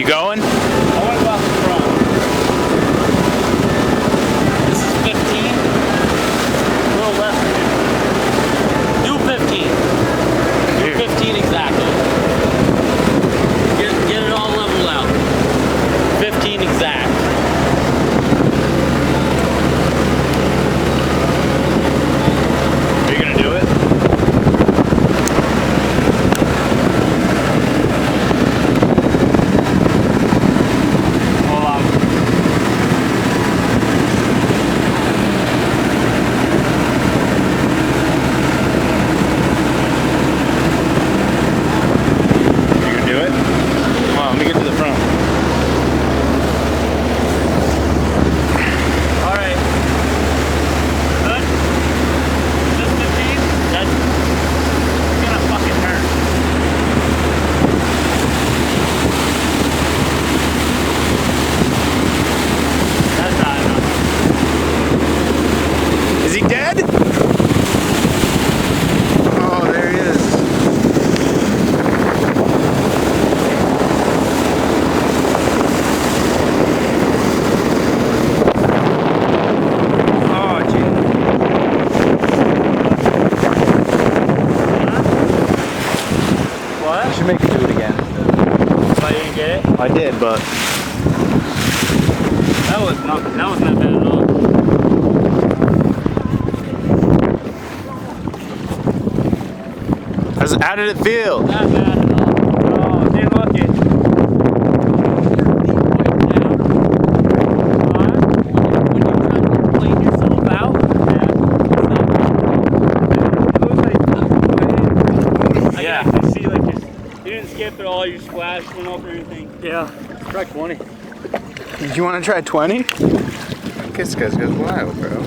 going? I want to go off the front. This is 15. A little less than 15. Do 15. Do 15 exactly. Get it all leveled out. 15 exact. Are you gonna do it? Is he dead? Oh, there he is. Oh, gee. What? You should make it do it again. I didn't get it? I did, but That was not bad at all. how did it feel? Not bad at all. Oh, didn't look it. When you try to clean yourself out, yeah. I can see like you didn't skip at all, you splashed, went over everything. Yeah, try 20. Did you want to try 20? This guy goes wild, bro.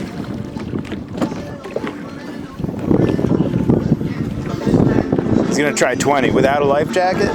He's gonna try 20 without a life jacket.